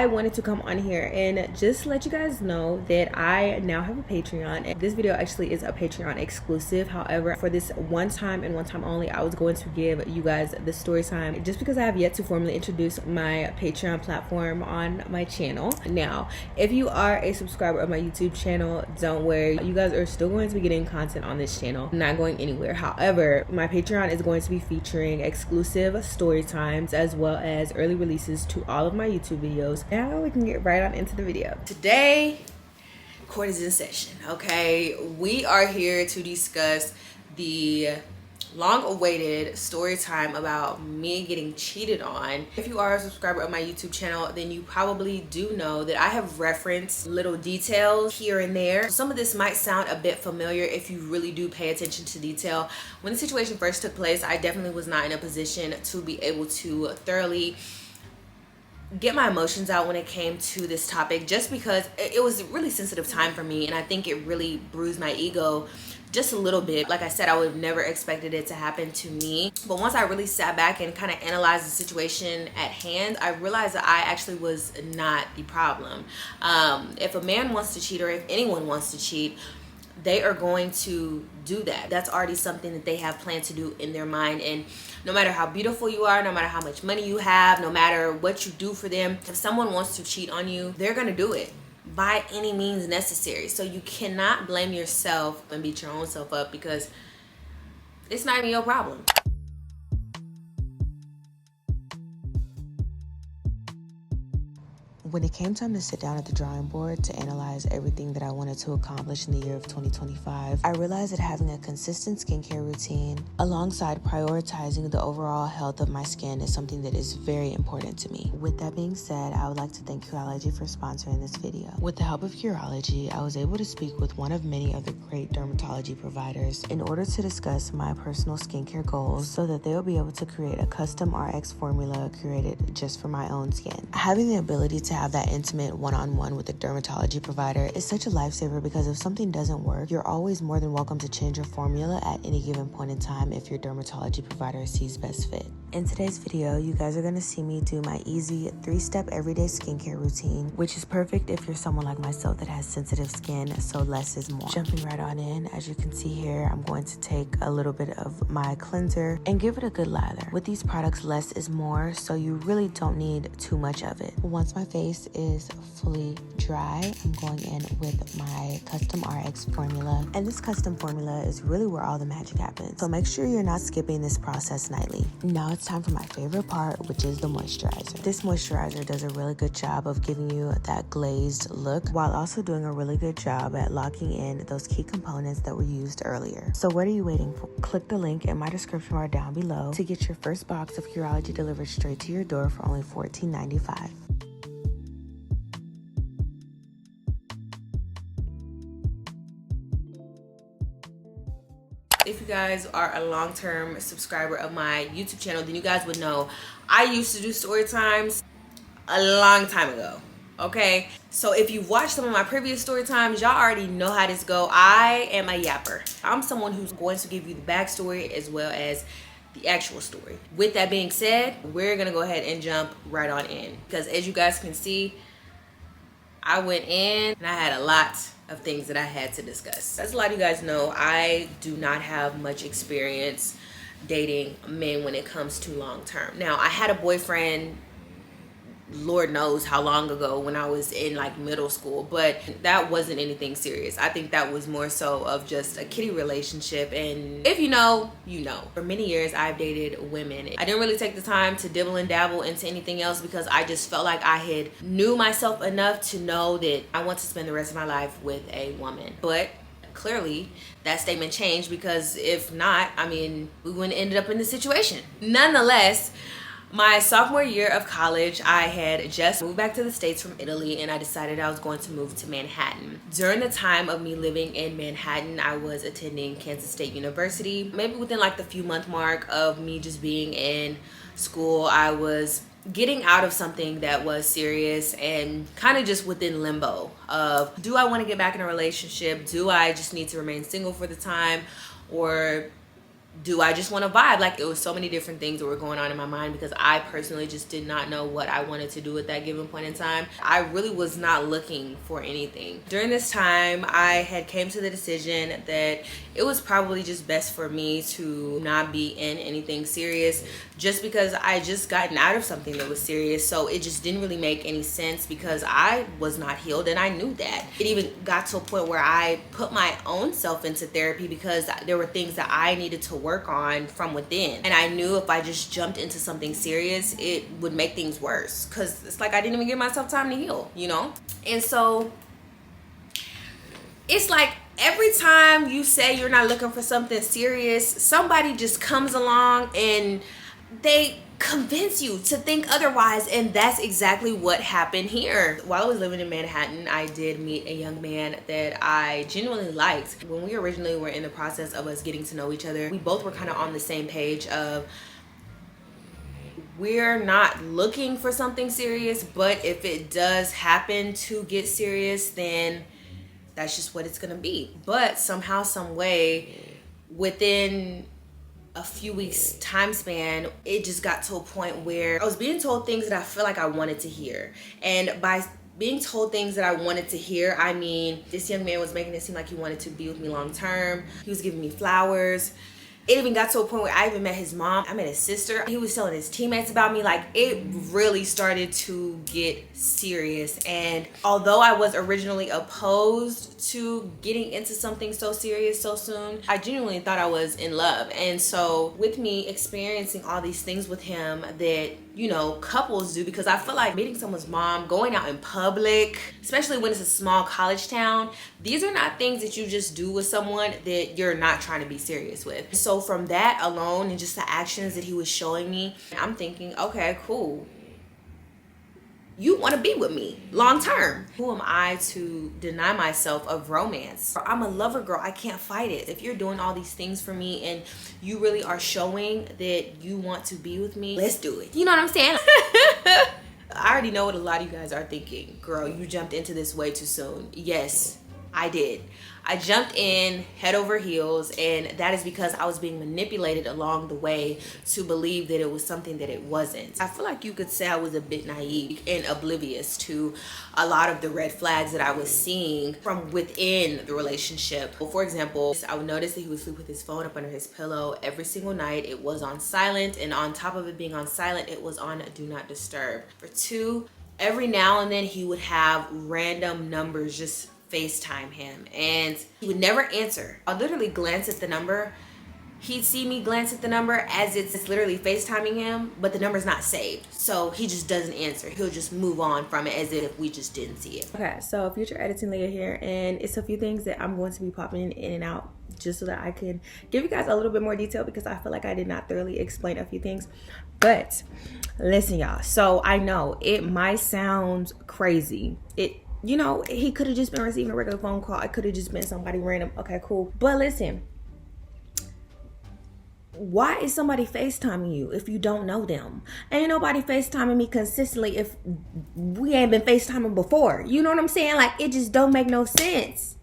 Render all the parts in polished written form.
I wanted to come on here and just let you guys know that I now have a Patreon, and this video actually is a Patreon exclusive. However, for this one time and one time only, I was going to give you guys the story time just because I have yet to formally introduce my Patreon platform on my channel. Now, if you are a subscriber of my YouTube channel, don't worry, you guys are still going to be getting content on this channel, not going anywhere. However, my Patreon is going to be featuring exclusive story times as well as early releases to all of my YouTube videos. Now we can get right on into the video. Today, court is in session, okay? We are here to discuss the long-awaited story time about me getting cheated on. If you are a subscriber of my YouTube channel, then you probably do know that I have referenced little details here and there. Some of this might sound a bit familiar if you really do pay attention to detail. When the situation first took place, I definitely was not in a position to be able to thoroughly get my emotions out when it came to this topic, just because it was a really sensitive time for me, and I think it really bruised my ego just a little bit. Like I said, I would have never expected it to happen to me, but once I really sat back and kind of analyzed the situation at hand, I realized that I actually was not the problem. If a man wants to cheat, or if anyone wants to cheat, they are going to do that. That's already something that they have planned to do in their mind. And no matter how beautiful you are, no matter how much money you have, no matter what you do for them, if someone wants to cheat on you, they're gonna do it by any means necessary. So you cannot blame yourself and beat your own self up, because it's not even your problem. When it came time to sit down at the drawing board to analyze everything that I wanted to accomplish in the year of 2025, I realized that having a consistent skincare routine alongside prioritizing the overall health of my skin is something that is very important to me. With that being said, I would like to thank Curology for sponsoring this video. With the help of Curology, I was able to speak with one of many other great dermatology providers in order to discuss my personal skincare goals so that they'll be able to create a custom RX formula curated just for my own skin. Having the ability to have that intimate one-on-one with a dermatology provider is such a lifesaver, because if something doesn't work, you're always more than welcome to change your formula at any given point in time if your dermatology provider sees best fit. In today's video, you guys are going to see me do my easy 3-step everyday skincare routine, which is perfect if you're someone like myself that has sensitive skin, so less is more. Jumping right on in, as you can see here, I'm going to take a little bit of my cleanser and give it a good lather. With these products, less is more, so you really don't need too much of it. Once my face is fully dry, I'm going in with my custom RX formula, and this custom formula is really where all the magic happens, so make sure you're not skipping this process nightly. Now it's time for my favorite part, which is the moisturizer. This moisturizer does a really good job of giving you that glazed look while also doing a really good job at locking in those key components that were used earlier. So what are you waiting for? Click the link in my description bar down below to get your first box of Curology delivered straight to your door for only $14.95. If you guys are a long-term subscriber of my YouTube channel, then you guys would know I used to do story times a long time ago, okay? So if you've watched some of my previous story times, y'all already know how this go. I am a yapper. I'm someone who's going to give you the backstory as well as the actual story. With that being said, we're gonna go ahead and jump right on in, because as you guys can see, I went in and I had a lot of things that I had to discuss. As a lot of you guys know, I do not have much experience dating men when it comes to long term. Now, I had a boyfriend, Lord knows how long ago, when I was in like middle school, but that wasn't anything serious. I think that was more so of just a kiddie relationship, and if you know, you know. For many years, I've dated women. I didn't really take the time to dibble and dabble into anything else, because I just felt like I had knew myself enough to know that I want to spend the rest of my life with a woman. But clearly that statement changed, because if not, I mean, we wouldn't ended up in this situation. Nonetheless, my sophomore year of college, I had just moved back to the States from Italy, and I decided I was going to move to Manhattan. During the time of me living in Manhattan, I was attending Kansas State University. Maybe within like the few month mark of me just being in school, I was getting out of something that was serious and kind of just within limbo of, do I want to get back in a relationship? Do I just need to remain single for the time? Or do I just want to vibe? Like, it was so many different things that were going on in my mind because I personally just did not know what I wanted to do at that given point in time. I really was not looking for anything. During this time, I had came to the decision that it was probably just best for me to not be in anything serious, just because I just gotten out of something that was serious. So it just didn't really make any sense because I was not healed, and I knew that. It even got to a point where I put my own self into therapy because there were things that I needed to work on from within, and I knew if I just jumped into something serious, it would make things worse, because it's like I didn't even give myself time to heal, you know? And so it's like every time you say you're not looking for something serious, somebody just comes along and they convince you to think otherwise, and that's exactly what happened here. While I was living in Manhattan, I did meet a young man that I genuinely liked. When we originally were in the process of us getting to know each other, we both were kind of on the same page of we're not looking for something serious, but if it does happen to get serious, then that's just what it's gonna be. But somehow, some way, within a few weeks time span, it just got to a point where I was being told things that I feel like I wanted to hear. And by being told things that I wanted to hear, I mean, this young man was making it seem like he wanted to be with me long term. He was giving me flowers. It even got to a point where I even met his mom. I met his sister. He was telling his teammates about me. Like, it really started to get serious. And although I was originally opposed to getting into something so serious so soon, I genuinely thought I was in love. And so with me experiencing all these things with him that, you know, couples do, because I feel like meeting someone's mom, going out in public, especially when it's a small college town, these are not things that you just do with someone that you're not trying to be serious with. So from that alone and just the actions that he was showing me, I'm thinking, okay, cool. You want to be with me long term. Who am I to deny myself of romance? I'm a lover girl. I can't fight it. If you're doing all these things for me and you really are showing that you want to be with me, let's do it. You know what I'm saying? I already know what a lot of you guys are thinking. Girl, you jumped into this way too soon. Yes, I did. I jumped in head over heels, and that is because I was being manipulated along the way to believe that it was something that it wasn't. I feel like you could say I was a bit naive and oblivious to a lot of the red flags that I was seeing from within the relationship. For example, I would notice that he would sleep with his phone up under his pillow every single night. It was on silent, and on top of it being on silent, it was on do not disturb. For two, every now and then he would have random numbers just FaceTime him, and he would never answer. I'll literally glance at the number. He'd see me glance at the number as it's literally FaceTiming him, but the number's not saved. So he just doesn't answer. He'll just move on from it as if we just didn't see it. Okay, so future editing Leah here, and it's a few things that I'm going to be popping in and out just so that I can give you guys a little bit more detail, because I feel like I did not thoroughly explain a few things. But listen, y'all. So I know it might sound crazy. You know, he could have just been receiving a regular phone call. It could have just been somebody random. Okay, cool. But listen, why is somebody FaceTiming you if you don't know them? Ain't nobody FaceTiming me consistently if we ain't been FaceTiming before. You know what I'm saying? Like, it just don't make no sense.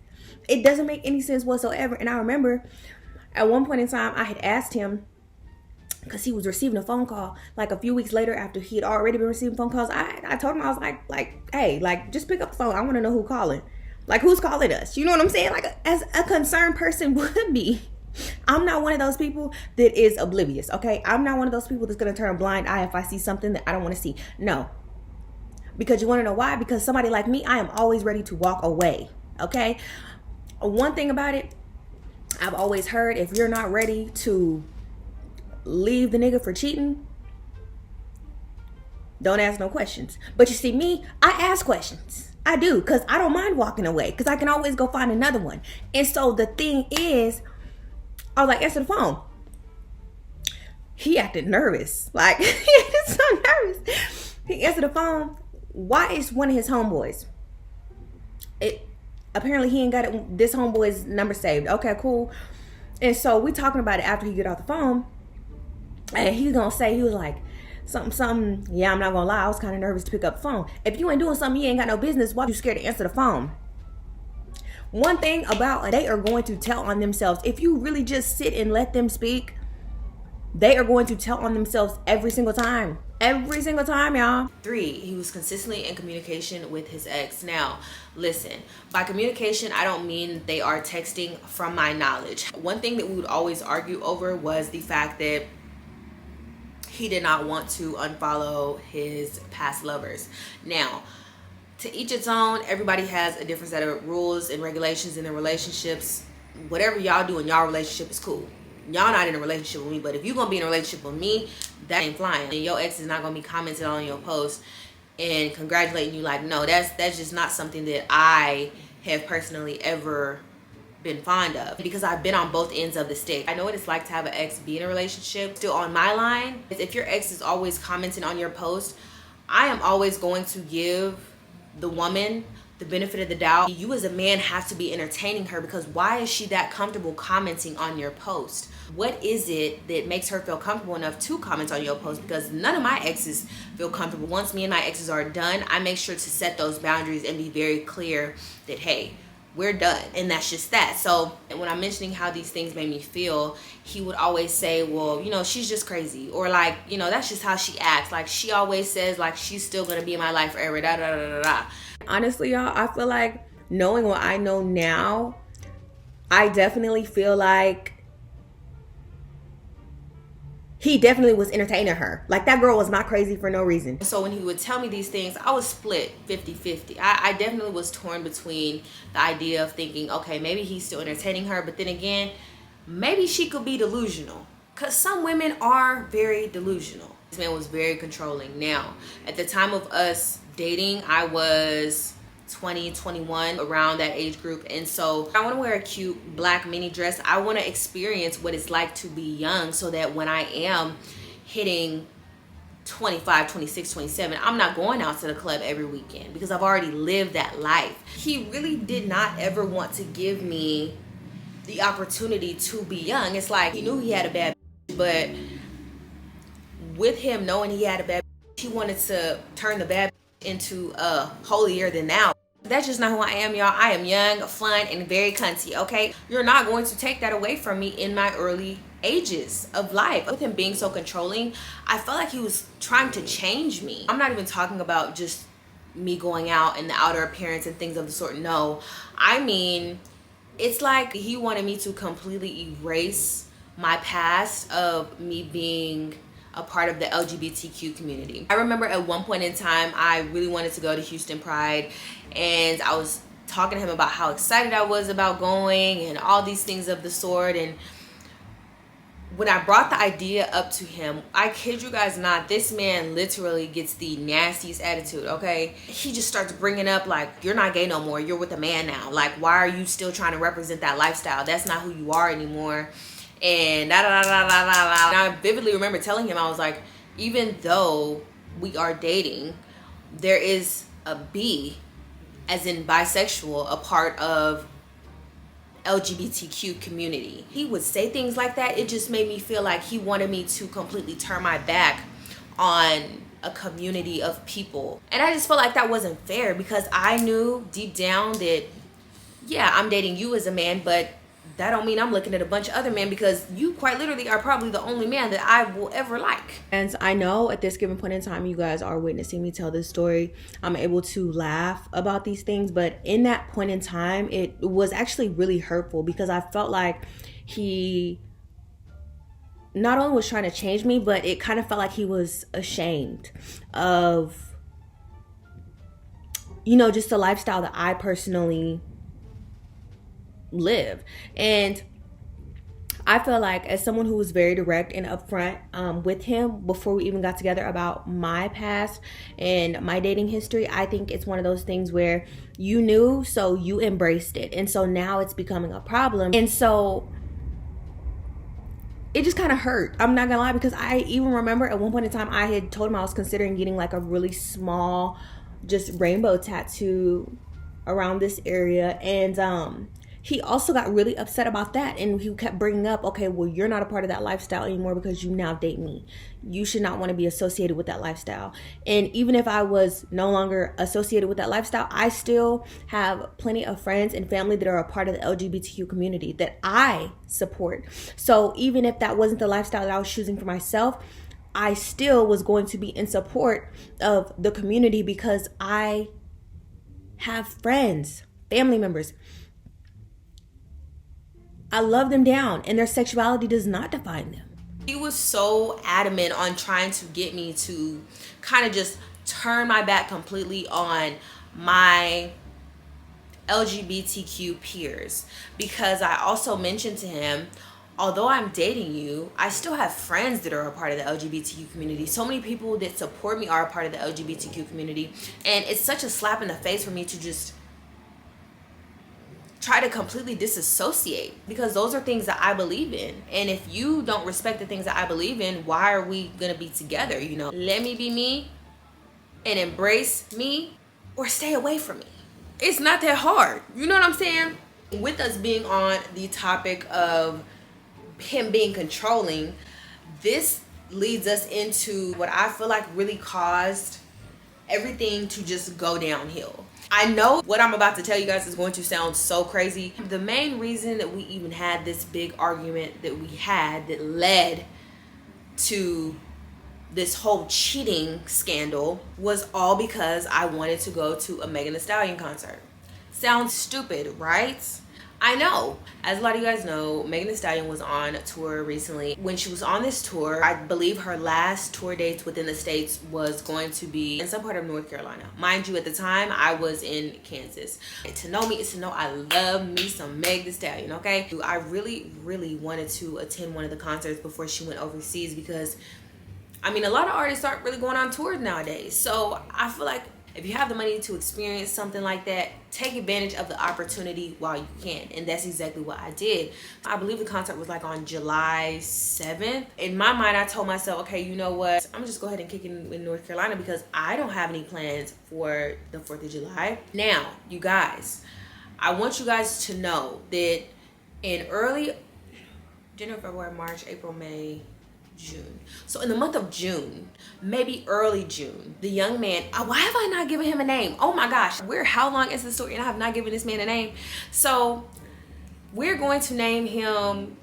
It doesn't make any sense whatsoever. And I remember at one point in time, I had asked him, because he was receiving a phone call like a few weeks later after he had already been receiving phone calls. I told him, I was like, hey, like, just pick up the phone. I want to know who calling. Like, who's calling us? You know what I'm saying? Like, as a concerned person would be. I'm not one of those people that is oblivious, okay? I'm not one of those people that's going to turn a blind eye if I see something that I don't want to see. No. Because you want to know why? Because somebody like me, I am always ready to walk away, okay? One thing about it, I've always heard, if you're not ready to leave the nigga for cheating, don't ask no questions. But you see me, I ask questions. I do, because I don't mind walking away, because I can always go find another one. And so the thing is, I was like, answer the phone. He acted nervous. Like, he acted so nervous. He answered the phone. Why is one of his homeboys? Apparently he ain't got this homeboy's number saved. Okay, cool. And so we talking about it after he get off the phone. And he's gonna say, he was like, something, yeah, I'm not gonna lie, I was kind of nervous to pick up the phone. If you ain't doing something you ain't got no business, why are you scared to answer the phone? One thing about, they are going to tell on themselves. If you really just sit and let them speak, they are going to tell on themselves every single time. Every single time, y'all. 3, he was consistently in communication with his ex. Now, listen, by communication, I don't mean they are texting from my knowledge. One thing that we would always argue over was the fact that he did not want to unfollow his past lovers. Now, to each its own, everybody has a different set of rules and regulations in their relationships. Whatever y'all do in y'all relationship is cool. Y'all not in a relationship with me, but if you're gonna be in a relationship with me, that ain't flying. And your ex is not gonna be commenting on your post and congratulating you. Like, no, that's just not something that I have personally ever been fond of, because I've been on both ends of the stick. I know what it's like to have an ex be in a relationship. Still on my line, if your ex is always commenting on your post, I am always going to give the woman the benefit of the doubt. You as a man have to be entertaining her, because why is she that comfortable commenting on your post? What is it that makes her feel comfortable enough to comment on your post? Because none of my exes feel comfortable. Once me and my exes are done, I make sure to set those boundaries and be very clear that, hey, we're done, and that's just that. So when I'm mentioning how these things made me feel, he would always say, well, you know, she's just crazy, or like, you know, that's just how she acts. Like, she always says like she's still gonna be in my life forever, da da da da da. Honestly, y'all, I feel like, knowing what I know now, I definitely feel like he definitely was entertaining her. Like, that girl was not crazy for no reason. So when he would tell me these things, I was split 50-50. I definitely was torn between the idea of thinking, okay, maybe he's still entertaining her, but then again, maybe she could be delusional, because some women are very delusional. This man was very controlling. Now, at the time of us dating, I was 20, 21, around that age group. And so I want to wear a cute black mini dress. I want to experience what it's like to be young, so that when I am hitting 25, 26, 27, I'm not going out to the club every weekend, because I've already lived that life. He really did not ever want to give me the opportunity to be young. It's like he knew he had a bad bitch, but with him knowing he had a bad bitch, he wanted to turn the bad bitch into holier than thou. That's just not who I am, y'all. I am young, fun, and very cunty, okay? You're not going to take that away from me in my early ages of life. With him being so controlling, I felt like he was trying to change me. I'm not even talking about just me going out and the outer appearance and things of the sort. No, I mean, it's like he wanted me to completely erase my past of me being a part of the LGBTQ community. I remember at one point in time, I really wanted to go to Houston Pride, and I was talking to him about how excited I was about going and all these things of the sort. And when I brought the idea up to him, I kid you guys not, this man literally gets the nastiest attitude, okay? He just starts bringing up like, you're not gay no more, you're with a man now. Like, why are you still trying to represent that lifestyle? That's not who you are anymore. And da da da da da da. And I vividly remember telling him, I was like, even though we are dating, there is a B, as in bisexual, a part of LGBTQ community. He would say things like that. It just made me feel like he wanted me to completely turn my back on a community of people. And I just felt like that wasn't fair, because I knew deep down that, yeah, I'm dating you as a man, but that don't mean I'm looking at a bunch of other men, because you quite literally are probably the only man that I will ever like. And I know at this given point in time, you guys are witnessing me tell this story. I'm able to laugh about these things, but in that point in time, it was actually really hurtful, because I felt like he not only was trying to change me, but it kind of felt like he was ashamed of, you know, just the lifestyle that I personally live. And I feel like, as someone who was very direct and upfront with him before we even got together about my past and my dating history, I think it's one of those things where you knew, so you embraced it, and so now it's becoming a problem. And so it just kind of hurt, I'm not gonna lie, because I even remember at one point in time I had told him I was considering getting like a really small just rainbow tattoo around this area. And he also got really upset about that, and he kept bringing up, okay, well, you're not a part of that lifestyle anymore because you now date me. You should not want to be associated with that lifestyle. And even if I was no longer associated with that lifestyle, I still have plenty of friends and family that are a part of the LGBTQ community that I support. So even if that wasn't the lifestyle that I was choosing for myself, I still was going to be in support of the community because I have friends, family members. I love them down, and their sexuality does not define them. He was so adamant on trying to get me to kind of just turn my back completely on my LGBTQ peers, because I also mentioned to him, although I'm dating you, I still have friends that are a part of the LGBTQ community. So many people that support me are a part of the LGBTQ community, and it's such a slap in the face for me to just try to completely disassociate, because those are things that I believe in. And if you don't respect the things that I believe in, why are we gonna be together? You know, let me be me and embrace me, or stay away from me. It's not that hard. You know what I'm saying? With us being on the topic of him being controlling, this leads us into what I feel like really caused everything to just go downhill. I know what I'm about to tell you guys is going to sound so crazy. The main reason that we even had this big argument that we had that led to this whole cheating scandal was all because I wanted to go to a Megan Thee Stallion concert. Sounds stupid, right? I know. As a lot of you guys know, Megan Thee Stallion was on tour recently. When she was on this tour, I believe her last tour dates within the States was going to be in some part of North Carolina. Mind you, at the time, I was in Kansas. And to know me is to know I love me some Meg Thee Stallion, okay? I really, really wanted to attend one of the concerts before she went overseas, because, I mean, a lot of artists aren't really going on tours nowadays. So I feel like if you have the money to experience something like that, take advantage of the opportunity while you can. And that's exactly what I did. I believe the concert was like on July 7th. In my mind, I told myself, okay, you know what? I'm just go ahead and kick it in North Carolina because I don't have any plans for the 4th of July. Now, you guys, I want you guys to know that in early January, February, March, April, May, June. So in the month of June, maybe early June, the young man, why have I not given him a name? Oh my gosh, how long is the story and I have not given this man a name? So we're going to name him,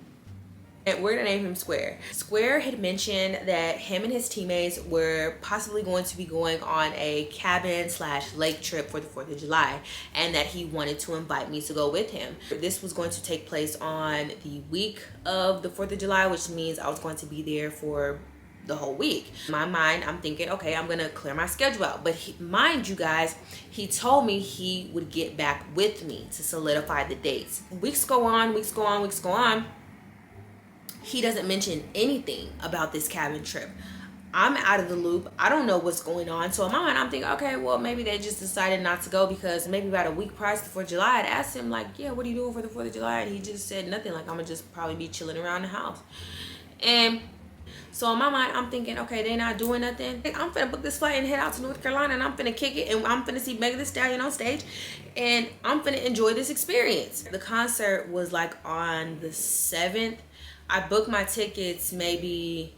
and we're gonna name him Square. Square had mentioned that him and his teammates were possibly going to be going on a cabin/lake trip for the 4th of July, and that he wanted to invite me to go with him. This was going to take place on the week of the 4th of July, which means I was going to be there for the whole week. In my mind, I'm thinking, okay, I'm gonna clear my schedule out. But mind you guys, he told me he would get back with me to solidify the dates. Weeks go on, weeks go on, weeks go on. He doesn't mention anything about this cabin trip. I'm out of the loop. I don't know what's going on. So in my mind, I'm thinking, okay, well, maybe they just decided not to go, because maybe about a week prior to the 4th of July, I'd asked him, like, yeah, what are you doing for the 4th of July? And he just said nothing. Like, I'm going to just probably be chilling around the house. And so in my mind, I'm thinking, okay, they're not doing nothing. I'm finna book this flight and head out to North Carolina, and I'm finna kick it, and I'm finna see Megan Thee Stallion on stage, and I'm finna enjoy this experience. The concert was like on the 7th. I booked my tickets maybe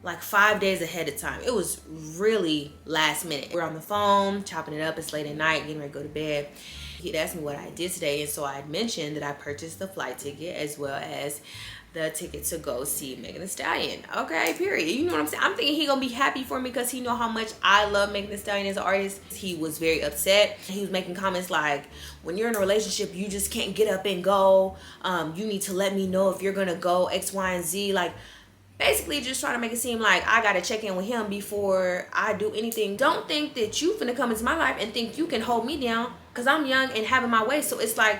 like 5 days ahead of time. It was really last minute. We're on the phone, chopping it up. It's late at night, getting ready to go to bed. He'd asked me what I did today, and so I had mentioned that I purchased the flight ticket as well as the ticket to go see Megan Thee Stallion. Okay, period. You know what I'm saying? I'm thinking he gonna be happy for me because he know how much I love Megan Thee Stallion as an artist. He was very upset. He was making comments like, when you're in a relationship, you just can't get up and go. You need to let me know if you're gonna go X, Y, and Z. Like, basically just trying to make it seem like I gotta check in with him before I do anything. Don't think that you finna come into my life and think you can hold me down, because I'm young and having my way. So it's like,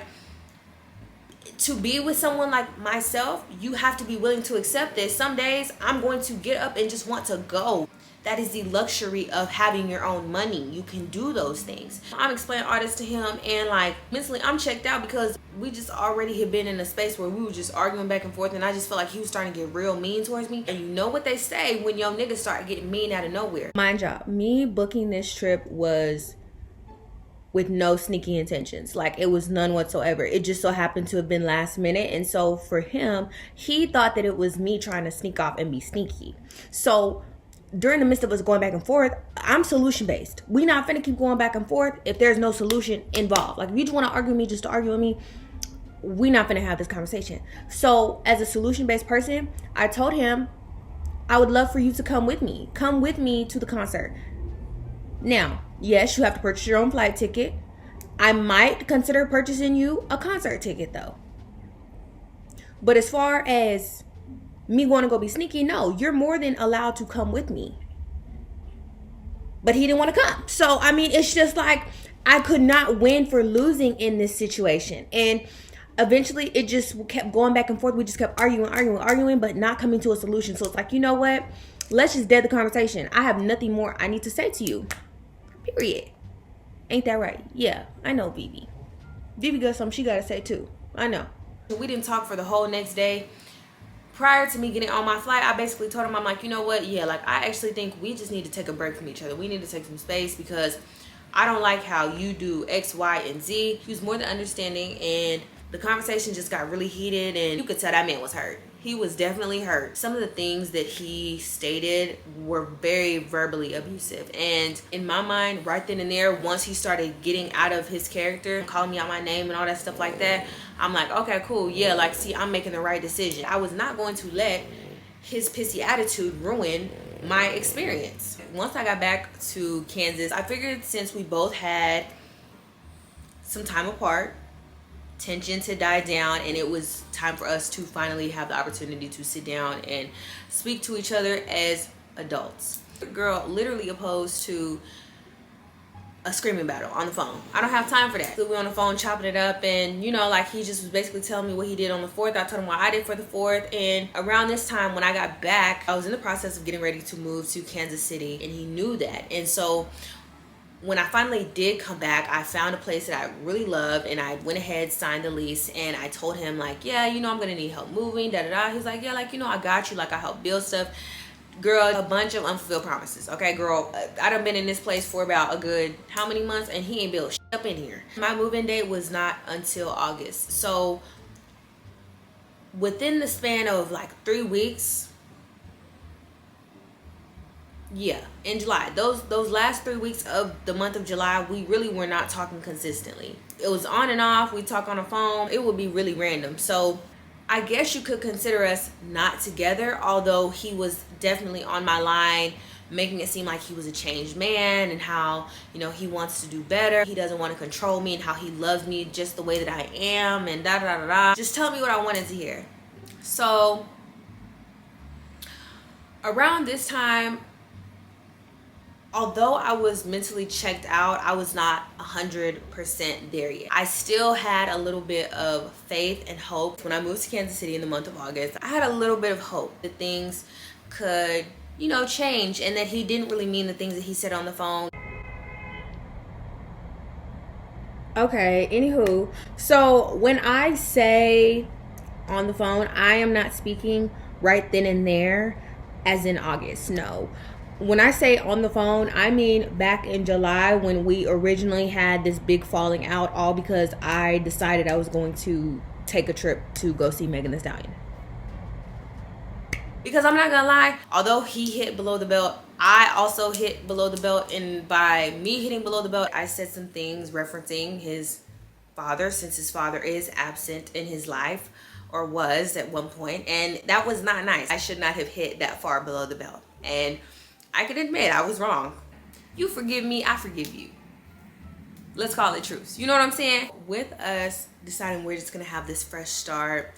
to be with someone like myself, you have to be willing to accept this. Some days I'm going to get up and just want to go. That is the luxury of having your own money. You can do those things. I'm explaining all this to him, and like mentally I'm checked out because we just already had been in a space where we were just arguing back and forth, and I just felt like he was starting to get real mean towards me. And you know what they say when your niggas start getting mean out of nowhere. Mind y'all, me booking this trip was with no sneaky intentions. Like, it was none whatsoever. It just so happened to have been last minute. And so for him, he thought that it was me trying to sneak off and be sneaky. So during the midst of us going back and forth, I'm solution based. We not finna keep going back and forth if there's no solution involved. Like, if you just want to argue with me just to argue with me, we not finna have this conversation. So as a solution based person, I told him I would love for you to come with me. Come with me to the concert. Now, yes, you have to purchase your own flight ticket. I might consider purchasing you a concert ticket though. But as far as me going to go be sneaky, no, you're more than allowed to come with me. But he didn't want to come. So, I mean, it's just like I could not win for losing in this situation. And eventually it just kept going back and forth. We just kept arguing, but not coming to a solution. So it's like, you know what? Let's just dead the conversation. I have nothing more I need to say to you. Period. Ain't that right? Yeah, I know Vivi. Vivi got something she got to say too. I know. We didn't talk for the whole next day. Prior to me getting on my flight, I basically told him, I'm like, you know what? Yeah, like, I actually think we just need to take a break from each other. We need to take some space because I don't like how you do X, Y, and Z. He was more than understanding, and the conversation just got really heated, and you could tell that man was hurt. He was definitely hurt. Some of the things that he stated were very verbally abusive. And in my mind, right then and there, once he started getting out of his character, calling me out my name and all that stuff like that, I'm like, okay, cool. Yeah, like, see, I'm making the right decision. I was not going to let his pissy attitude ruin my experience. Once I got back to Kansas, I figured since we both had some time apart, tension to die down, and it was time for us to finally have the opportunity to sit down and speak to each other as adults. Girl, literally opposed to a screaming battle on the phone. I don't have time for that. So we on the phone chopping it up, and you know, like, he just was basically telling me what he did on the 4th. I told him what I did for the 4th. And around this time when I got back, I was in the process of getting ready to move to Kansas City, and he knew that. And so when I finally did come back, I found a place that I really loved, and I went ahead, signed the lease, and I told him, like, yeah, you know, I'm gonna need help moving, da-da-da. He's like, yeah, like, you know, I got you, like, I help build stuff. Girl, a bunch of unfulfilled promises. Okay, girl, I done been in this place for about a good how many months, and he ain't built shit up in here. My move-in date was not until August. So within the span of like 3 weeks, yeah, in July, those last 3 weeks of the month of July, we really were not talking consistently. It was on and off. We talk on the phone. It would be really random. So I guess you could consider us not together, although he was definitely on my line, making it seem like he was a changed man, and how, you know, he wants to do better. He doesn't want to control me, and how he loves me just the way that I am, and da da da da. Just tell me what I wanted to hear. So around this time, although I was mentally checked out, I was not 100% there yet. I still had a little bit of faith and hope. When I moved to Kansas City in the month of August, I had a little bit of hope that things could, you know, change, and that he didn't really mean the things that he said on the phone. Okay, anywho, so when I say on the phone, I am not speaking right then and there as in August, no. When I say on the phone, I mean back in July, when we originally had this big falling out, all because I decided I was going to take a trip to go see Megan Thee Stallion. Because I'm not gonna lie, although he hit below the belt, I also hit below the belt. And by me hitting below the belt, I said some things referencing his father, since his father is absent in his life, or was at one point, and that was not nice. I should not have hit that far below the belt, and I can admit I was wrong. You forgive me, I forgive you. Let's call it truce. You know what I'm saying? With us deciding we're just gonna have this fresh start,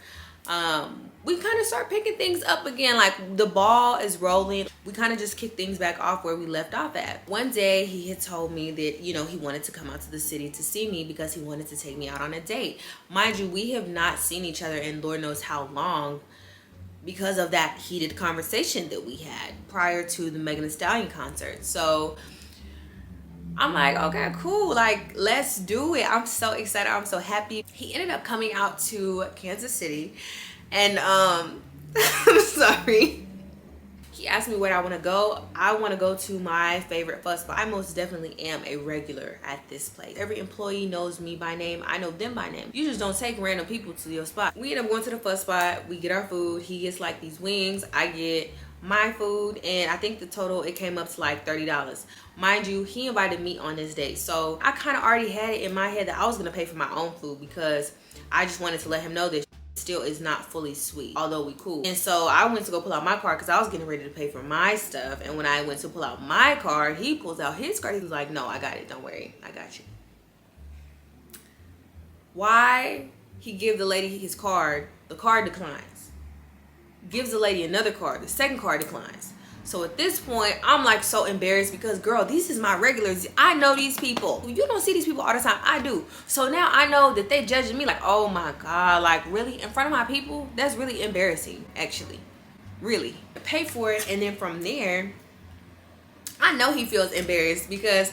we kind of start picking things up again. Like, the ball is rolling. We kind of just kick things back off where we left off at. One day he had told me that, you know, he wanted to come out to the city to see me because he wanted to take me out on a date. Mind you, we have not seen each other in Lord knows how long, because of that heated conversation that we had prior to the Megan Thee Stallion concert. So I'm like, okay, cool, like, let's do it. I'm so excited, I'm so happy. He ended up coming out to Kansas City, and I'm sorry, He asked me where I want to go. I want to go to my favorite fuss spot. I most definitely am a regular at this place. Every employee knows me by name. I know them by name. You just don't take random people to your spot. We end up going to the fuss spot. We get our food. He gets like these wings. I get my food, and I think the total, it came up to like $30. Mind you, he invited me on this date, so I kind of already had it in my head that I was gonna pay for my own food because I just wanted to let him know that still is not fully sweet, although we cool. And so I went to go pull out my card because I was getting ready to pay for my stuff, and when I went to pull out my card, he pulls out his card. He was like, no, I got it, don't worry, I got you. Why he give the lady his card, the card declines. Gives the lady another card, the second card declines. So at this point, I'm like so embarrassed because, girl, these is my regulars. I know these people. You don't see these people all the time. I do. So now I know that they judging me like, oh my God, like really in front of my people? That's really embarrassing, actually. Really. I pay for it, and then from there, I know he feels embarrassed because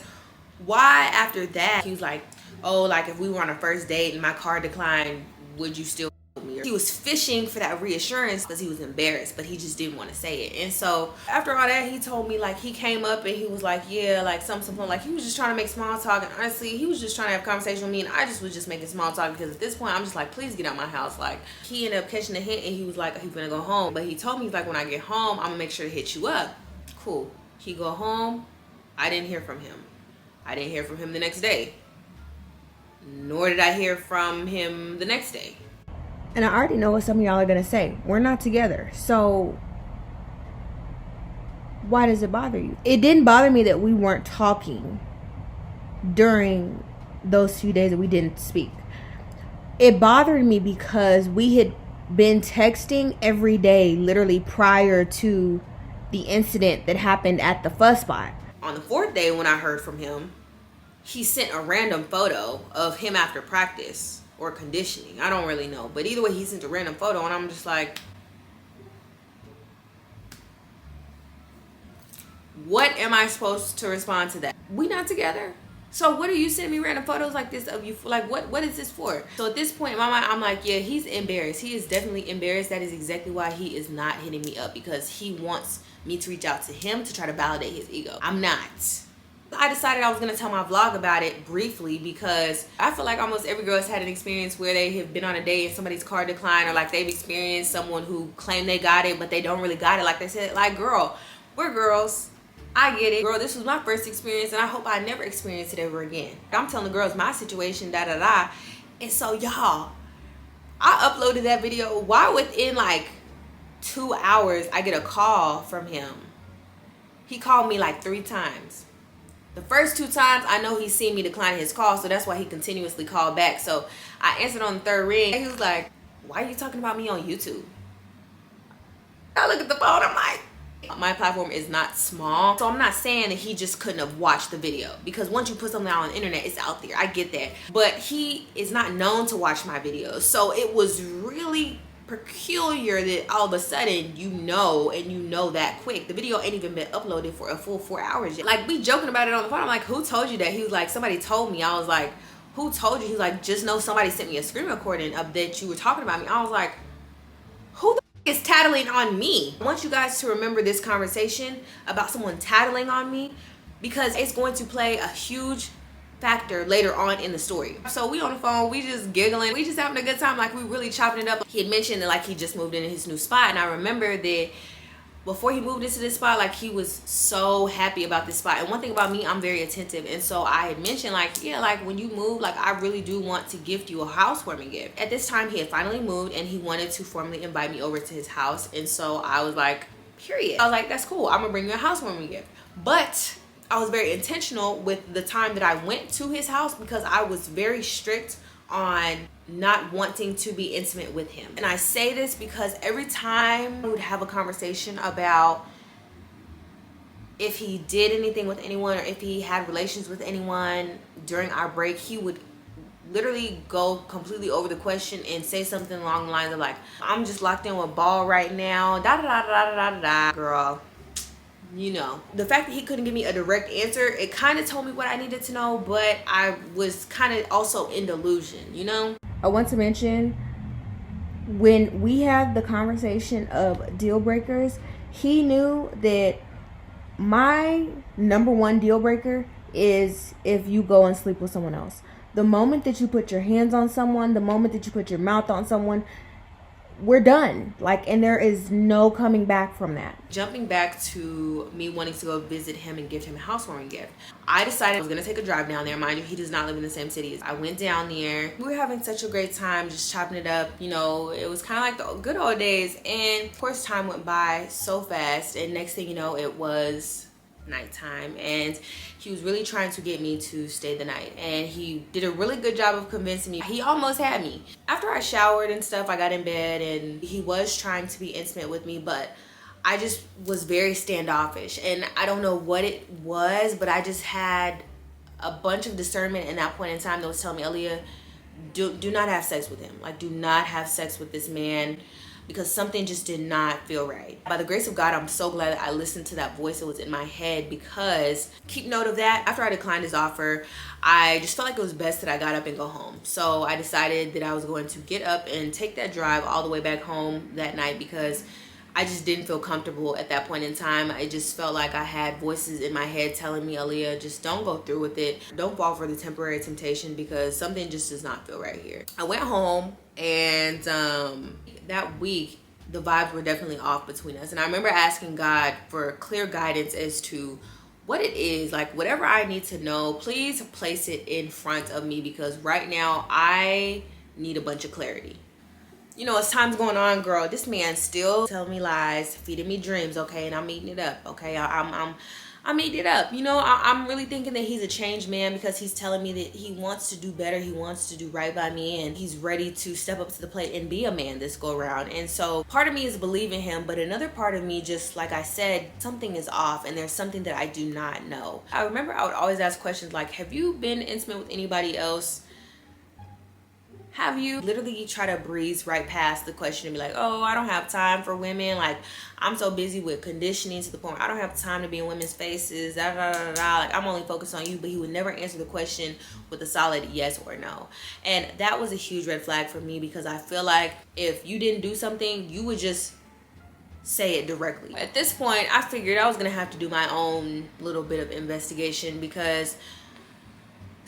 why after that, he was like, oh, like if we were on a first date and my card declined, would you still me? He was fishing for that reassurance because he was embarrassed, but he just didn't want to say it. And so after all that, he told me, like, he came up and he was like, yeah, like something, like he was just trying to make small talk, and honestly he was just trying to have a conversation with me, and I just was just making small talk because at this point I'm just like, please get out my house. Like, he ended up catching the hint and he was like, he's gonna go home, but he told me, like, when I get home I'm gonna make sure to hit you up. Cool. He go home. I didn't hear from him. I didn't hear from him the next day, nor did I hear from him the next day. And I already know what some of y'all are going to say. We're not together. So why does it bother you? It didn't bother me that we weren't talking during those few days that we didn't speak. It bothered me because we had been texting every day literally prior to the incident that happened at the fuss spot. On the fourth day when I heard from him, he sent a random photo of him after practice. Or conditioning, I don't really know, but either way he sent a random photo, and I'm just like, what am I supposed to respond to that? We not together, so what are you sending me random photos like this of you? Like, what is this for? So at this point in my mind, I'm like, yeah, he's embarrassed. He is definitely embarrassed. That is exactly why he is not hitting me up, because he wants me to reach out to him to try to validate his ego. I'm not. I decided I was going to tell my vlog about it briefly because I feel like almost every girl has had an experience where they have been on a date and somebody's card declined, or like they've experienced someone who claimed they got it but they don't really got it. Like they said, like, girl, we're girls. I get it. Girl, this was my first experience and I hope I never experience it ever again. I'm telling the girls my situation, da-da-da. And so, y'all, I uploaded that video. Why within like 2 hours I get a call from him? He called me like 3 times. The first 2 times, I know he's seen me decline his call, so that's why he continuously called back. So I answered on the 3rd ring, and he was like, why are you talking about me on YouTube? I look at the phone, I'm like, my platform is not small, so I'm not saying that he just couldn't have watched the video, because once you put something out on the internet, it's out there. I get that. But he is not known to watch my videos, so it was really peculiar that all of a sudden you know that quick. The video ain't even been uploaded for a full 4 hours yet. Like, we joking about it on the phone. I'm like, who told you that? He was like, somebody told me. I was like, who told you? He's like, just know somebody sent me a screen recording of that you were talking about me. I was like, who the is tattling on me? I want you guys to remember this conversation about someone tattling on me, because it's going to play a huge factor later on in the story. So we on the phone, we just giggling, we just having a good time, like we really chopping it up. He had mentioned that like he just moved into his new spot, and I remember that before he moved into this spot, like he was so happy about this spot. And one thing about me, I'm very attentive, and so I had mentioned like, yeah, like when you move, like I really do want to gift you a housewarming gift. At this time he had finally moved and he wanted to formally invite me over to his house, and so I was like, period. I was like, that's cool, I'm gonna bring you a housewarming gift. But I was very intentional with the time that I went to his house, because I was very strict on not wanting to be intimate with him. And I say this because every time we would have a conversation about if he did anything with anyone or if he had relations with anyone during our break, he would literally go completely over the question and say something along the lines of like, I'm just locked in with Ball right now, da da da da da da da. Girl, you know, the fact that he couldn't give me a direct answer, it kind of told me what I needed to know, but I was kind of also in delusion, you know. I want to mention, when we had the conversation of deal breakers, He knew that my number one deal breaker is if you go and sleep with someone else. The moment that you put your hands on someone, the moment that you put your mouth on someone, we're done. Like, and there is no coming back from that. Jumping back to me wanting to go visit him and give him a housewarming gift, I decided I was gonna take a drive down there. Mind you, he does not live in the same city. I went down there. We were having such a great time, just chopping it up. You know, it was kind of like the good old days. And of course, time went by so fast. And next thing you know, it was nighttime, and he was really trying to get me to stay the night, and he did a really good job of convincing me. He almost had me. After I showered and stuff, I got in bed, and he was trying to be intimate with me, but I just was very standoffish, and I don't know what it was, but I just had a bunch of discernment in that point in time that was telling me, Aaliyah, do not have sex with him. Like, do not have sex with this man, because something just did not feel right. By the grace of God, I'm so glad that I listened to that voice that was in my head, because keep note of that. After I declined his offer, I just felt like it was best that I got up and go home. So I decided that I was going to get up and take that drive all the way back home that night, because I just didn't feel comfortable at that point in time. I just felt like I had voices in my head telling me, Aaliyah, just don't go through with it. Don't fall for the temporary temptation, because something just does not feel right here. I went home, and that week, the vibes were definitely off between us. And I remember asking God for clear guidance as to what it is. Like, whatever I need to know, please place it in front of me, because right now I need a bunch of clarity. You know, as time's going on, girl, this man still telling me lies, feeding me dreams, okay? And I'm eating it up, okay? I'm eating it up. You know, I'm really thinking that he's a changed man, because he's telling me that he wants to do better. He wants to do right by me, and he's ready to step up to the plate and be a man this go around. And so part of me is believing him, but another part of me, just like I said, something is off, and there's something that I do not know. I remember I would always ask questions like, have you been intimate with anybody else? Have you? Literally try to breeze right past the question and be like, oh, I don't have time for women. Like, I'm so busy with conditioning to the point where I don't have time to be in women's faces. Da, da, da, da. Like, I'm only focused on you. But he would never answer the question with a solid yes or no. And that was a huge red flag for me, because I feel like if you didn't do something, you would just say it directly. At this point, I figured I was going to have to do my own little bit of investigation, because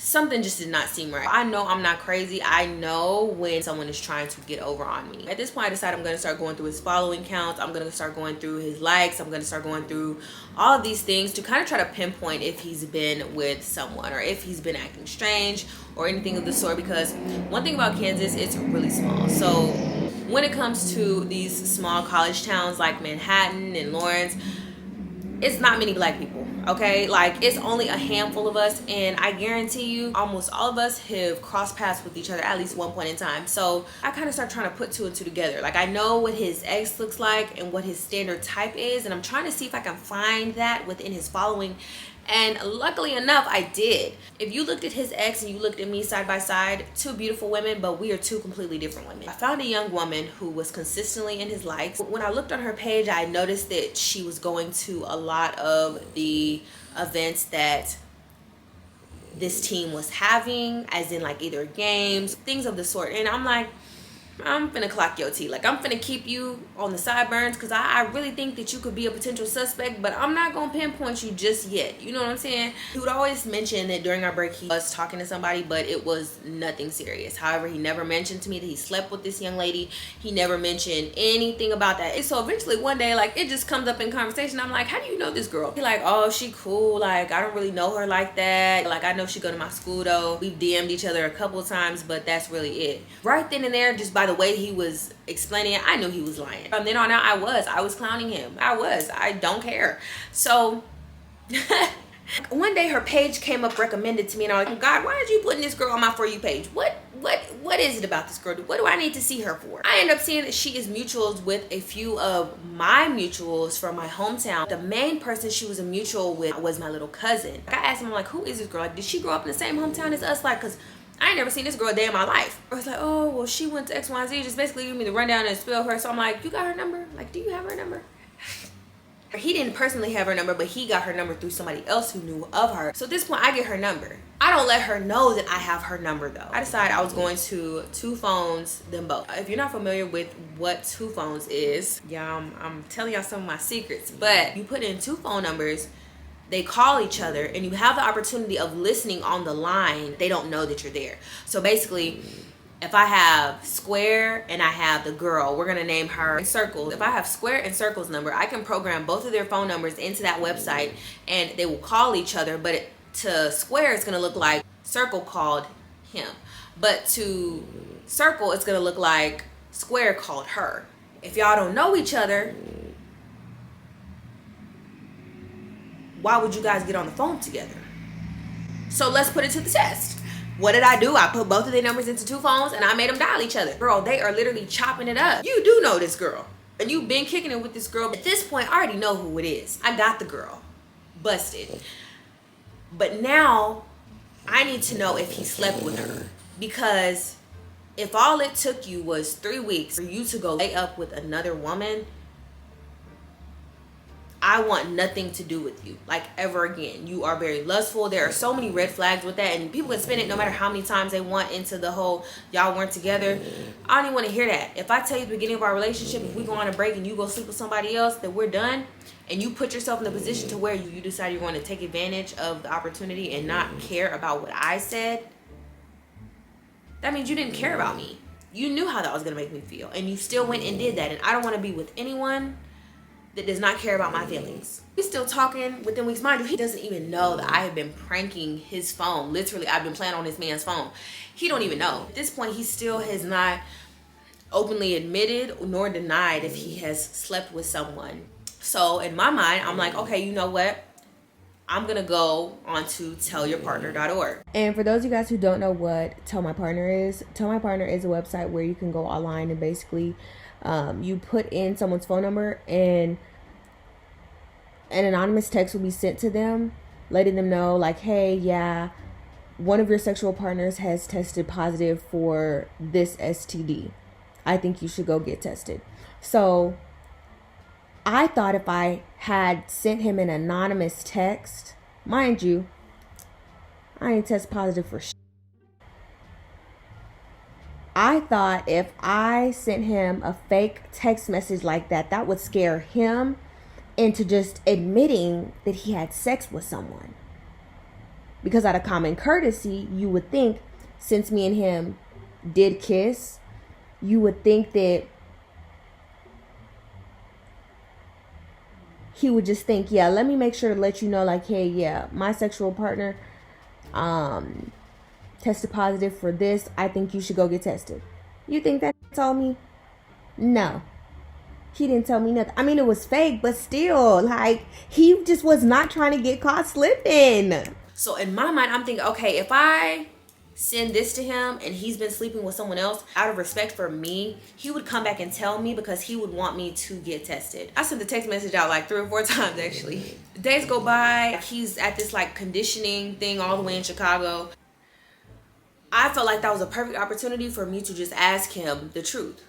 something just did not seem right. I know I'm not crazy. I know when someone is trying to get over on me. At this point, I decided I'm going to start going through his following counts. I'm going to start going through his likes. I'm going to start going through all of these things to kind of try to pinpoint if he's been with someone, or if he's been acting strange or anything of the sort, because one thing about Kansas, it's really small. So when it comes to these small college towns like Manhattan and Lawrence, it's not many black people, okay? Like, it's only a handful of us, and I guarantee you almost all of us have crossed paths with each other at least one point in time. So I kind of start trying to put two and two together. Like, I know what his ex looks like and what his standard type is, and I'm trying to see if I can find that within his following. And luckily enough, I did. If you looked at his ex and you looked at me side by side, two beautiful women, but we are two completely different women. I found a young woman who was consistently in his likes. When I looked on her page, I noticed that she was going to a lot of the events that this team was having, as in like either games, things of the sort. And I'm like, I'm finna clock your tea. Like, I'm finna keep you on the sideburns, because I really think that you could be a potential suspect, but I'm not gonna pinpoint you just yet. You know what I'm saying? He would always mention that during our break he was talking to somebody, but it was nothing serious. However, he never mentioned to me that he slept with this young lady. He never mentioned anything about that. And so eventually one day, like, it just comes up in conversation. I'm like, how do you know this girl? He's like, oh, she cool. Like, I don't really know her like that. Like, I know she go to my school though. We've DM'd each other a couple of times, but that's really it. Right then and there, just by the way he was explaining it, I knew he was lying. From then on out, I was clowning him. I don't care. So one day her page came up recommended to me, and I'm like, God, why did you put this girl on my For You page? What is it about this girl? What do I need to see her for? I end up seeing that she is mutuals with a few of my mutuals from my hometown. The main person she was a mutual with was my little cousin. I asked him, I'm like, who is this girl? Like, did she grow up in the same hometown as us? Like, cause I ain't never seen this girl a day in my life. I was like, oh, well, she went to X, Y, Z. Just basically give me the rundown and spill her. So I'm like, you got her number? Like, do you have her number? He didn't personally have her number, but he got her number through somebody else who knew of her. So at this point, I get her number. I don't let her know that I have her number though. I decided I was going to 2 phones, them both. If you're not familiar with what 2 phones is, yeah, I'm telling y'all some of my secrets, but you put in 2 phone numbers, they call each other, and you have the opportunity of listening on the line. They don't know that you're there. So basically, if I have Square and I have the girl, we're gonna name her Circle. If I have Square and Circle's number, I can program both of their phone numbers into that website and they will call each other, but to Square, it's gonna look like Circle called him. But to Circle, it's gonna look like Square called her. If y'all don't know each other, why would you guys get on the phone together? So let's put it to the test. What did I do? I put both of their numbers into 2 phones and I made them dial each other. Girl, they are literally chopping it up. You do know this girl. And you've been kicking it with this girl. At this point, I already know who it is. I got the girl. Busted. But now, I need to know if he slept with her. Because if all it took you was 3 weeks for you to go lay up with another woman, I want nothing to do with you, like, ever again. You are very lustful. There are so many red flags with that, and people can spin it no matter how many times they want into the whole y'all weren't together. I don't even want to hear that. If I tell you at the beginning of our relationship, if we go on a break and you go sleep with somebody else, that we're done, and you put yourself in a position to where you decide you're going to take advantage of the opportunity and not care about what I said, that means you didn't care about me. You knew how that was going to make me feel, and you still went and did that, and I don't want to be with anyone that does not care about my feelings. We're still talking within weeks. Mind you, he doesn't even know that I have been pranking his phone. Literally, I've been playing on this man's phone. He don't even know. At this point, he still has not openly admitted nor denied if he has slept with someone. So in my mind, I'm like, okay, you know what? I'm gonna go on to tellyourpartner.org. And for those of you guys who don't know what Tell My Partner is a website where you can go online and basically you put in someone's phone number and an anonymous text will be sent to them letting them know, like, hey, yeah, one of your sexual partners has tested positive for this STD. I think you should go get tested. So I thought if I had sent him an anonymous text, mind you, I ain't test positive for shit. I thought if I sent him a fake text message like that, that would scare him into just admitting that he had sex with someone. Because out of common courtesy, you would think, since me and him did kiss, you would think that he would just think, yeah, let me make sure to let you know, like, hey, yeah, my sexual partner tested positive for this. I think you should go get tested. You think that told me? No. He didn't tell me nothing. I mean, it was fake, but still, like, he just was not trying to get caught slipping. So in my mind, I'm thinking, okay, if I send this to him and he's been sleeping with someone else, out of respect for me, he would come back and tell me because he would want me to get tested. I sent the text message out like 3 or 4 times, actually. Days go by, he's at this like conditioning thing all the way in Chicago. I felt like that was a perfect opportunity for me to just ask him the truth.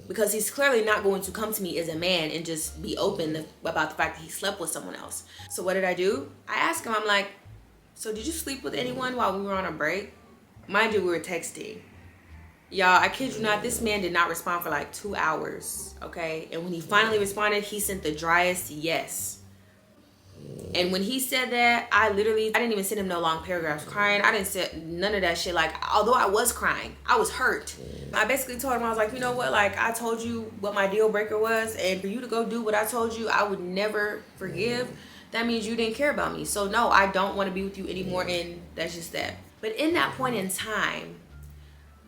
Because he's clearly not going to come to me as a man and just be open about the fact that he slept with someone else. So what did I do? I asked him, I'm like, so did you sleep with anyone while we were on a break? Mind you, we were texting. Y'all, I kid you not, this man did not respond for like 2 hours, okay? And when he finally responded, he sent the driest yes. And when he said that, I didn't even send him no long paragraphs crying. I didn't say none of that shit. Like, although I was crying, I was hurt. I basically told him, I was like, you know what? Like, I told you what my deal breaker was. And for you to go do what I told you, I would never forgive. That means you didn't care about me. So no, I don't want to be with you anymore. And that's just that. But in that point in time,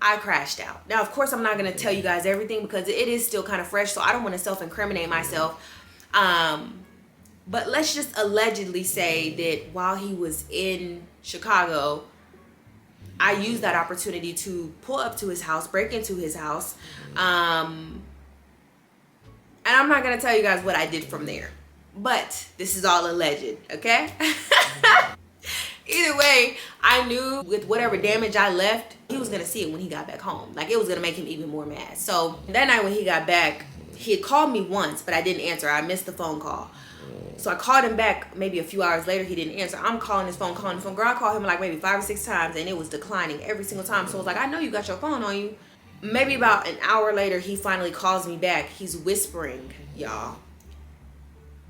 I crashed out. Now, of course, I'm not going to tell you guys everything because it is still kind of fresh. So I don't want to self-incriminate myself. But let's just allegedly say that while he was in Chicago, I used that opportunity to pull up to his house, break into his house. And I'm not going to tell you guys what I did from there. But this is all alleged, okay? Either way, I knew with whatever damage I left, he was going to see it when he got back home. Like, it was going to make him even more mad. So that night when he got back, he had called me once, but I didn't answer. I missed the phone call. So I called him back maybe a few hours later. He didn't answer. I'm calling his phone. Girl, I called him like maybe 5 or 6 times and it was declining every single time. So I was like, I know you got your phone on you. Maybe about an hour later, he finally calls me back. He's whispering, y'all.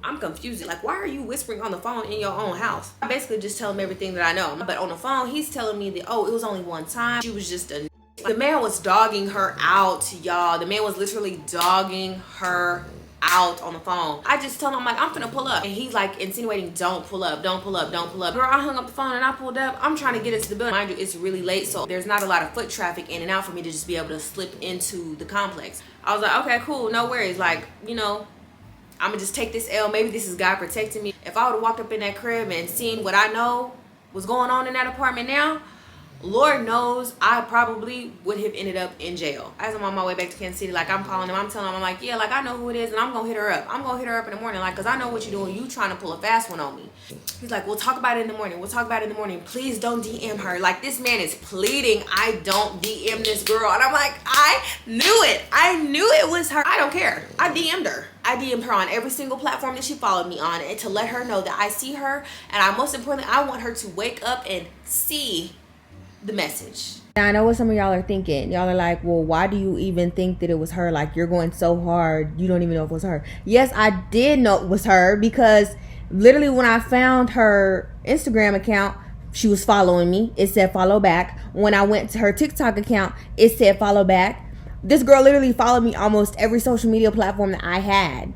I'm confused. Like, why are you whispering on the phone in your own house? I basically just tell him everything that I know. But on the phone, he's telling me that, oh, it was only one time. She was just a... The man was dogging her out, y'all. The man was literally dogging her out on the phone. I just told him, I'm like, I'm finna pull up. And he's like insinuating, don't pull up, don't pull up, don't pull up. Girl, I hung up the phone and I pulled up. I'm trying to get into the building. Mind you, it's really late, so there's not a lot of foot traffic in and out for me to just be able to slip into the complex. I was like, okay, cool, no worries. Like, you know, I'm gonna just take this L. Maybe this is God protecting me. If I would have walked up in that crib and seen what I know was going on in that apartment now, Lord knows I probably would have ended up in jail. As I'm on my way back to Kansas City, like I'm calling him, I'm telling him, I'm like, yeah, like I know who it is and I'm gonna hit her up. I'm gonna hit her up in the morning, like, cause I know what you're doing. You trying to pull a fast one on me. He's like, we'll talk about it in the morning. We'll talk about it in the morning. Please don't DM her. Like, this man is pleading I don't DM this girl. And I'm like, I knew it. I knew it was her. I don't care. I DM'd her. I DM'd her on every single platform that she followed me on, and to let her know that I see her, and I most importantly, I want her to wake up and see the message. Now, I know what some of y'all are thinking. Y'all are like, well, why do you even think that it was her? Like, you're going so hard, you don't even know if it was her. Yes, I did know it was her, because literally when I found her Instagram account, she was following me. It said follow back. When I went to her TikTok account, it said follow back. This girl literally followed me almost every social media platform that I had.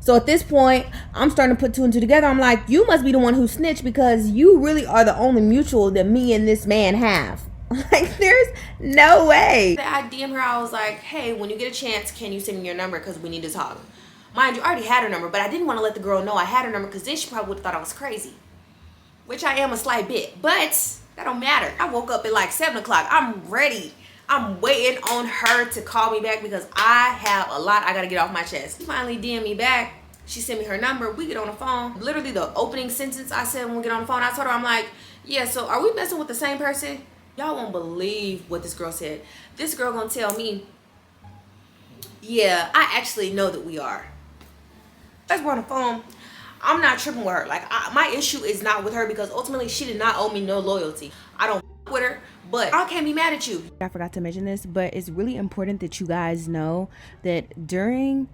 So at this point, I'm starting to put two and two together. I'm like, you must be the one who snitched, because you really are the only mutual that me and this man have. Like, there's no way. I DM her. I was like, hey, when you get a chance, can you send me your number, because we need to talk. Mind you, I already had her number, but I didn't want to let the girl know I had her number, because then she probably would have thought I was crazy, which I am a slight bit, but that don't matter. I woke up at like 7 o'clock. I'm ready. I'm waiting on her to call me back, because I have a lot I gotta get off my chest. She finally DM me back. She sent me her number. We get on the phone. Literally the opening sentence I said when we get on the phone, I told her, I'm like, yeah, so are we messing with the same person? Y'all won't believe what this girl said. This girl gonna tell me, yeah, I actually know that we are. As we're on the phone, I'm not tripping with her. Like, my issue is not with her, because ultimately she did not owe me no loyalty. I don't with her, but I can't be mad at you. I forgot to mention this, but it's really important that you guys know that during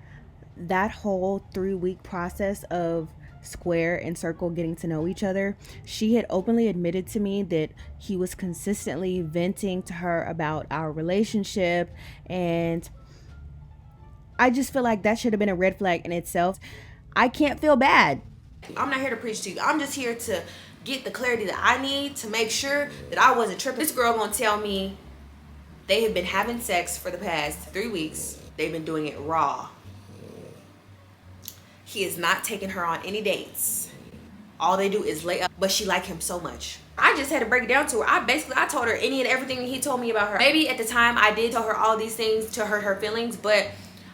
that whole 3-week process of Square and Circle getting to know each other, she had openly admitted to me that he was consistently venting to her about our relationship, and I just feel like that should have been a red flag in itself. I can't feel bad. I'm not here to preach to you. I'm just here to get the clarity that I need to make sure that I wasn't tripping. This girl gonna tell me they have been having sex for the past 3 weeks. They've been doing it raw. He is not taking her on any dates. All they do is lay up, but she liked him so much. I just had to break it down to her. I told her any and everything that he told me about her. Maybe at the time I did tell her all these things to hurt her feelings, but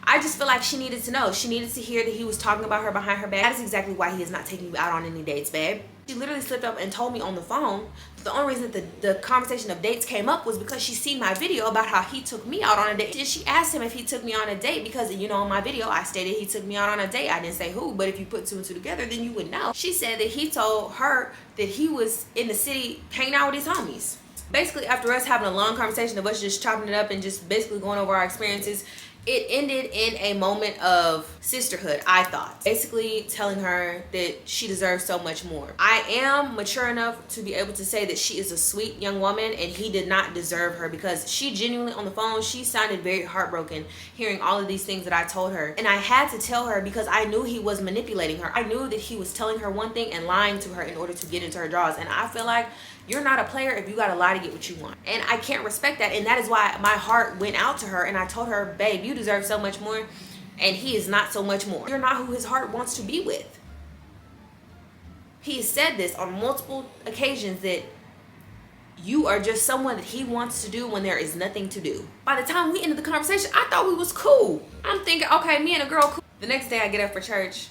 I just feel like she needed to know. She needed to hear that he was talking about her behind her back. That is exactly why he is not taking you out on any dates, babe. She literally slipped up and told me on the phone. The only reason that the conversation of dates came up was because she seen my video about how he took me out on a date. She asked him if he took me on a date, because, you know, in my video I stated he took me out on a date. I didn't say who, but if you put two and two together, then you would know. She said that he told her that he was in the city hanging out with his homies. Basically, after us having a long conversation of us just chopping it up and just basically going over our experiences, it ended in a moment of sisterhood, I thought. Basically telling her that she deserves so much more. I am mature enough to be able to say that she is a sweet young woman and he did not deserve her, because she genuinely on the phone, she sounded very heartbroken hearing all of these things that I told her. And I had to tell her because I knew he was manipulating her. I knew that he was telling her one thing and lying to her in order to get into her drawers. And I feel like you're not a player if you gotta lie to get what you want. And I can't respect that. And that is why my heart went out to her and I told her, babe, you deserve so much more and he is not so much more. You're not who his heart wants to be with. He has said this on multiple occasions that you are just someone that he wants to do when there is nothing to do. By the time we ended the conversation, I thought we was cool. I'm thinking, okay, me and a girl cool. The next day I get up for church.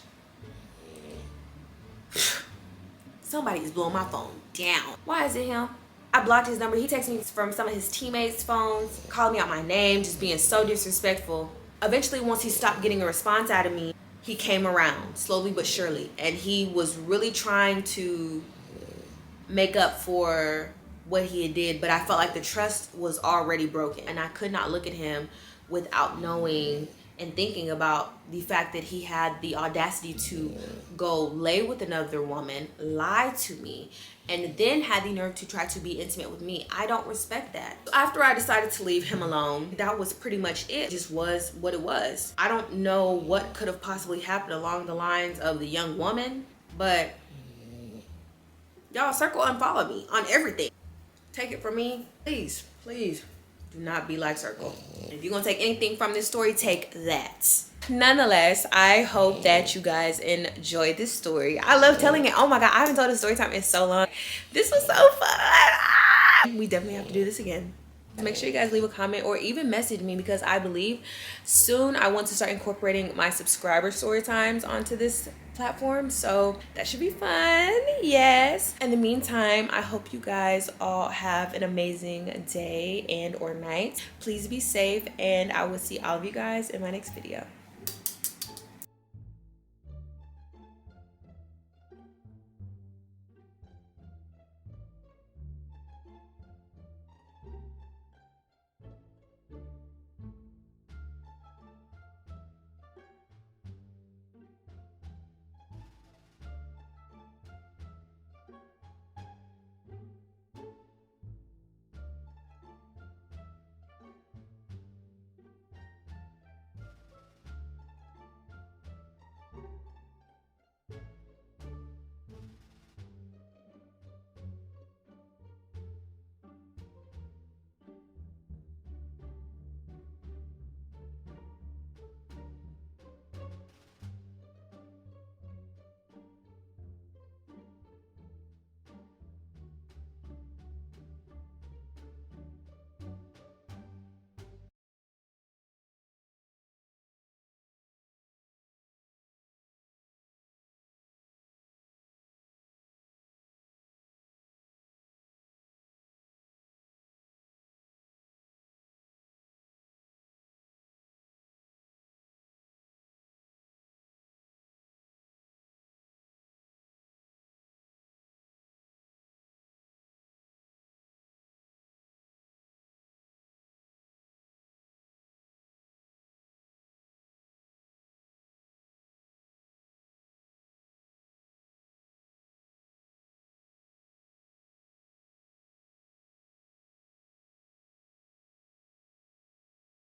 Somebody is blowing my phone down. Why is it him? I blocked his number. He texted me from some of his teammates' phones, called me out my name, just being so disrespectful. Eventually, once he stopped getting a response out of me, he came around slowly but surely, and he was really trying to make up for what he did, but I felt like the trust was already broken, and I could not look at him without knowing and thinking about the fact that he had the audacity to go lay with another woman, lie to me, and then had the nerve to try to be intimate with me. I don't respect that. After I decided to leave him alone, that was pretty much it. It just was what it was. I don't know what could have possibly happened along the lines of the young woman, but y'all circle and follow me on everything. Take it from me, please, please do not be like Circle. If you're gonna take anything from this story, take that. Nonetheless, I hope that you guys enjoyed this story. I love telling it. Oh my god, I haven't told a story time in so long. This was so fun. We definitely have to do this again. Make sure you guys leave a comment or even message me, because I believe soon I want to start incorporating my subscriber story times onto this platform, so that should be fun. Yes. In the meantime, I hope you guys all have an amazing day and or night. Please be safe, and I will see all of you guys in my next video.